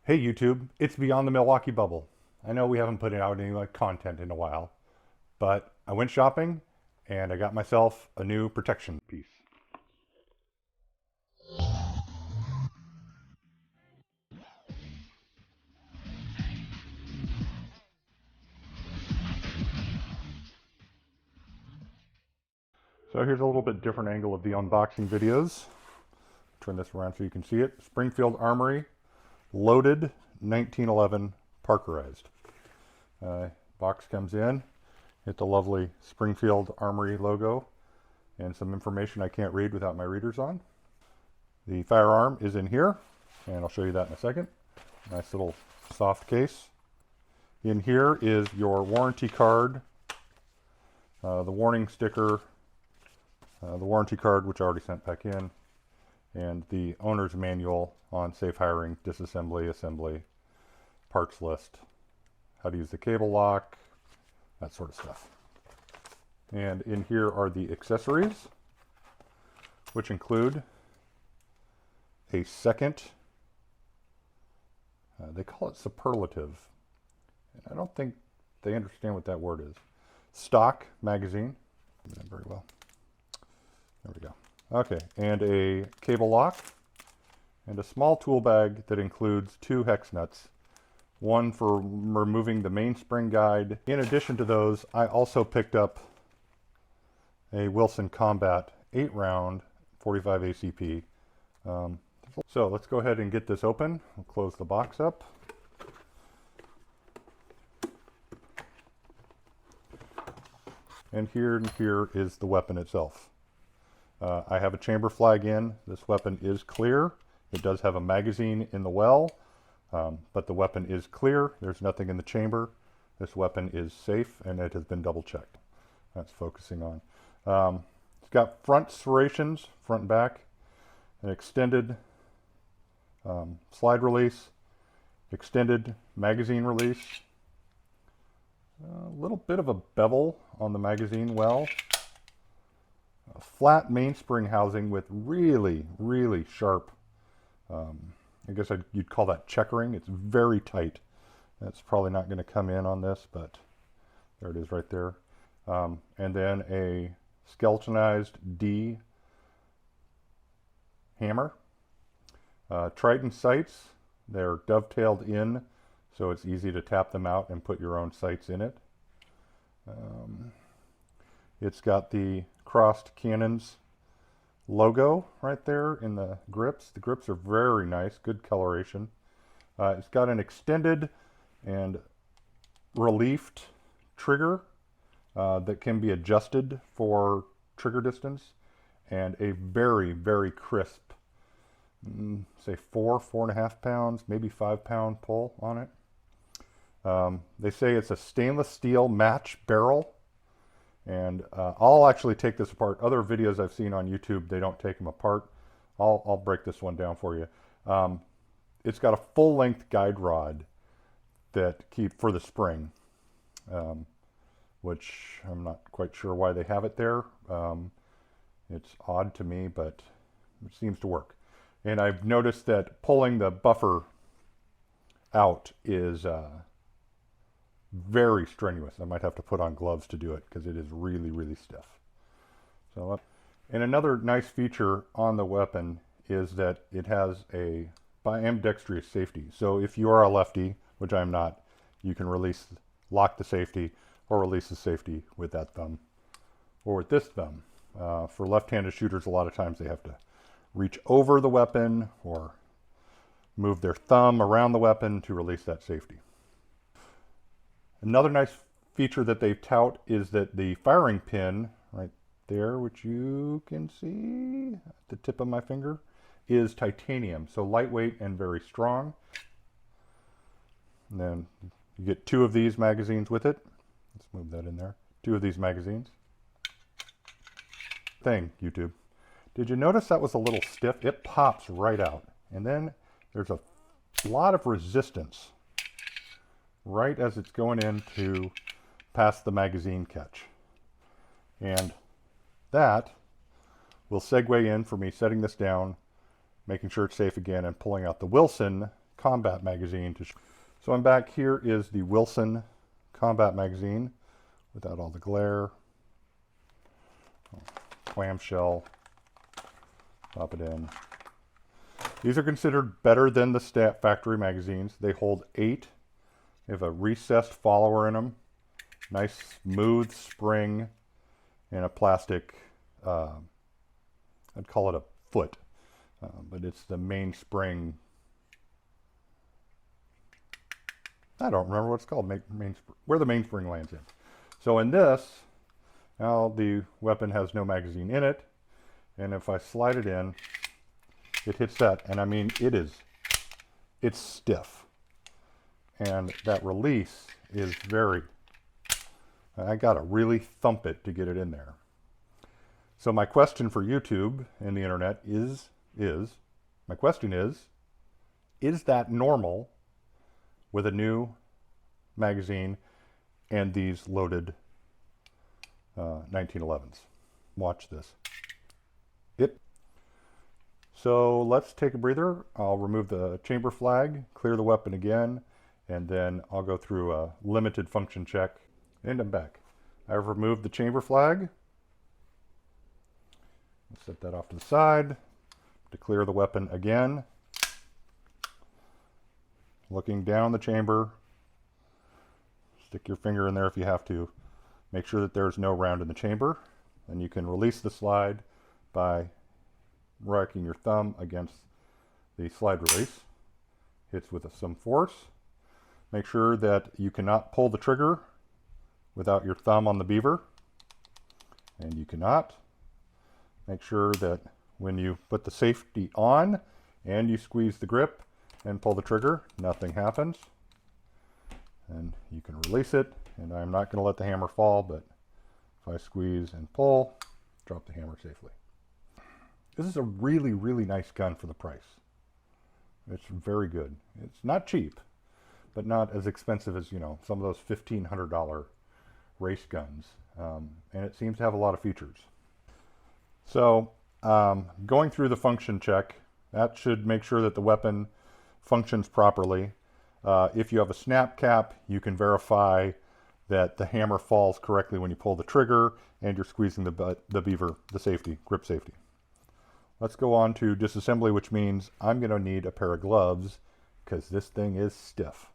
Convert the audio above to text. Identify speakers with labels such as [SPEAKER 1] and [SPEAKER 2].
[SPEAKER 1] Hey YouTube, it's Beyond the Milwaukee Bubble. I know we haven't put out any content in a while, but I went shopping and I got myself a new protection piece. So here's a little bit different angle of the unboxing videos. Turn this around so you can see it. Springfield Armory, Loaded 1911 Parkerized. Box comes in, hit the lovely Springfield Armory logo and some information I can't read without my readers on. The firearm is in here, and I'll show you that in a second. Nice little soft case. In here is your warranty card, the warning sticker, the warranty card, which I already sent back in, and the owner's manual on safe hiring, disassembly, assembly, parts list, how to use the cable lock, that sort of stuff. And in here are the accessories, which include a second, they call it superlative. I don't think they understand what that word is. Stock magazine. Very well. There we go. Okay, and a cable lock and a small tool bag that includes 2 hex nuts. One for removing the mainspring guide. In addition to those, I also picked up a Wilson Combat 8-round 45 ACP. So let's go ahead and get this open. We'll close the box up. And here is the weapon itself. I have a chamber flag in. This weapon is clear. It does have a magazine in the well, but the weapon is clear. There's nothing in the chamber. This weapon is safe and it has been double checked. That's focusing on. It's got front serrations, front and back, an extended slide release, extended magazine release, a little bit of a bevel on the magazine well, a flat mainspring housing with really, really sharp, I guess you'd call that checkering. It's very tight. That's probably not going to come in on this, but there it is right there. And then a skeletonized D hammer. Trident sights, they're dovetailed in, so it's easy to tap them out and put your own sights in it. It's got the crossed cannons logo right there in the grips. The grips are very nice, good coloration. It's got an extended and reliefed trigger that can be adjusted for trigger distance, and a very, very crisp, say 4.5 pounds, maybe 5 pound pull on it. They say it's a stainless steel match barrel, and I'll actually take this apart. Other videos I've seen on YouTube, they don't take them apart. I'll break this one down for you. It's got a full-length guide rod that for the spring, which I'm not quite sure why they have it there. It's odd to me, but it seems to work. And I've noticed that pulling the buffer out is very strenuous. I might have to put on gloves to do it because it is really, really stiff. So, and another nice feature on the weapon is that it has a ambidextrous safety. So if you are a lefty, which I'm not, you can lock the safety or release the safety with that thumb or with this thumb. For left-handed shooters, a lot of times they have to reach over the weapon or move their thumb around the weapon to release that safety. Another nice feature that they tout is that the firing pin right there, which you can see at the tip of my finger, is titanium, so lightweight and very strong. And then you get 2 of these magazines with it. Let's move that in there. 2 of these magazines. YouTube. Did you notice that was a little stiff? It pops right out. And then there's a lot of resistance right as it's going in to pass the magazine catch. And that will segue in for me setting this down, making sure it's safe again, and pulling out the Wilson combat magazine. So I'm back. Here is the Wilson combat magazine without all the glare. Clamshell. Pop it in. These are considered better than the factory magazines. They hold 8. They have a recessed follower in them. Nice smooth spring and a plastic, I'd call it a foot, but it's the mainspring. I don't remember what it's called, where the mainspring lands in. So in this, now the weapon has no magazine in it, and if I slide it in, it hits that, and I mean, it's stiff. And that release is I gotta really thump it to get it in there. So my question for YouTube and the internet is that normal with a new magazine and these loaded 1911s? Watch this. Yep. So let's take a breather. I'll remove the chamber flag, clear the weapon again, and then I'll go through a limited function check, and I'm back. I've removed the chamber flag. Set that off to the side to clear the weapon again. Looking down the chamber, stick your finger in there if you have to. Make sure that there's no round in the chamber. And you can release the slide by rocking your thumb against the slide release. Hits with some force. Make sure that you cannot pull the trigger without your thumb on the beaver, and you cannot. Make sure that when you put the safety on and you squeeze the grip and pull the trigger, nothing happens. And you can release it, and I'm not going to let the hammer fall, but if I squeeze and pull, drop the hammer safely. This is a really, really nice gun for the price. It's very good. It's not cheap, but not as expensive as, you know, some of those $1,500 race guns. And it seems to have a lot of features. So going through the function check, that should make sure that the weapon functions properly. If you have a snap cap, you can verify that the hammer falls correctly when you pull the trigger and you're squeezing the beaver, the safety, grip safety. Let's go on to disassembly, which means I'm going to need a pair of gloves because this thing is stiff.